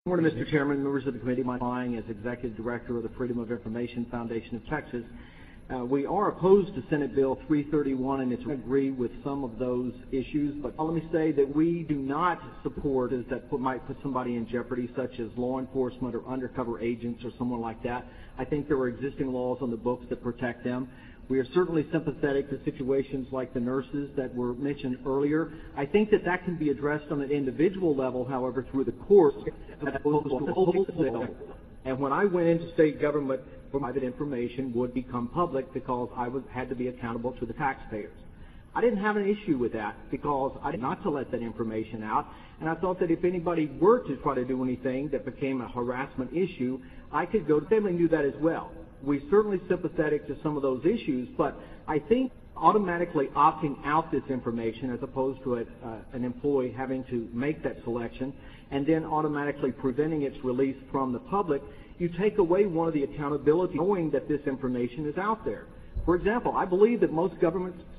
Good morning, Mr. Chairman, members of the committee. My line is Executive Director of the Freedom of Information Foundation of Texas. We are opposed to Senate Bill 331, and it's agree with some of those issues. But let me say that we do not support is that might put somebody in jeopardy, such as law enforcement or undercover agents or someone like that. I think there are existing laws on the books that protect them. We are certainly sympathetic to situations like the nurses that were mentioned earlier. I think that that can be addressed on an individual level, however, through the courts. And when I went into state government, private information would become public because I had to be accountable to the taxpayers. I didn't have an issue with that because I did not to let that information out, and I thought that if anybody were to try to do anything that became a harassment issue, I could go to them and do that as well. We're certainly sympathetic to some of those issues, but I think automatically opting out this information as opposed to an employee having to make that selection and then automatically preventing its release from the public, you take away one of the accountability knowing that this information is out there. For example, I believe that most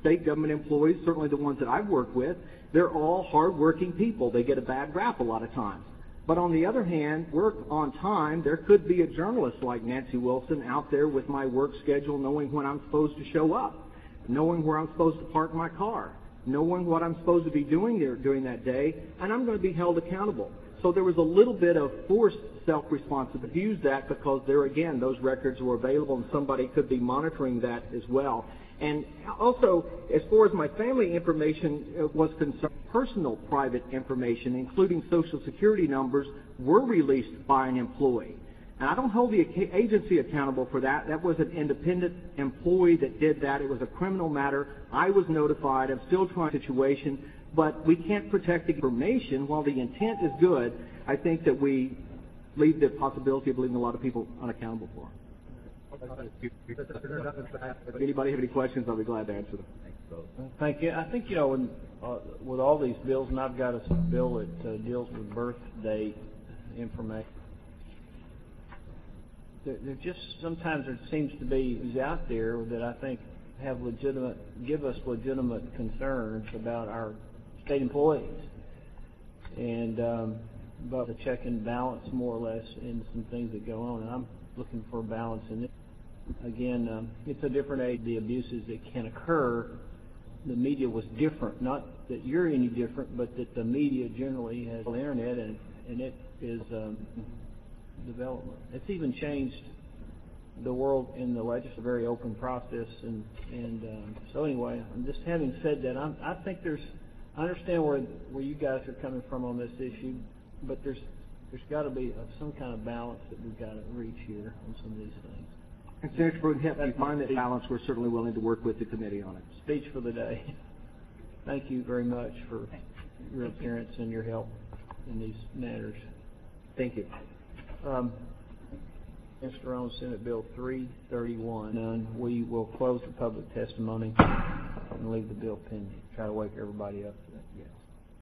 state government employees, certainly the ones that I've worked with, they're all hard-working people. They get a bad rap a lot of times. But on the other hand, work on time, there could be a journalist like Nancy Wilson out there with my work schedule, knowing when I'm supposed to show up, knowing where I'm supposed to park my car, knowing what I'm supposed to be doing there during that day, and I'm going to be held accountable. So there was a little bit of forced self-responsibility to use that because there again, those records were available and somebody could be monitoring that as well. And also, as far as my family information was concerned, personal private information, including Social Security numbers, were released by an employee. And I don't hold the agency accountable for that. That was an independent employee that did that. It was a criminal matter. I was notified. I'm still trying the situation. But we can't protect the information. While the intent is good, I think that we leave the possibility of leaving a lot of people unaccountable for it. If anybody have any questions, I'll be glad to answer them. Thank you. I think, with all these bills, and I've got a bill that deals with birth date information, there just sometimes there seems to be things out there that I think give us legitimate concerns about our state employees, and about the check and balance more or less in some things that go on, and I'm looking for a balance in it. Again, it's a different age. The abuses that can occur, the media was different. Not that you're any different, but that the media generally has the internet, and it is development. It's even changed the world in the legislature, a very open process, and so anyway, just having said that, I think I understand where you guys are coming from on this issue, but there's got to be some kind of balance that we've got to reach here on some of these things. And Senator Brooke, if you find that balance, we're certainly willing to work with the committee on it. Speech for the day. Thank you very much for your appearance and your help in these matters. Thank you. Mr. on Senate Bill 331. None. We will close the public testimony and leave the bill pending. Try to wake everybody up to that.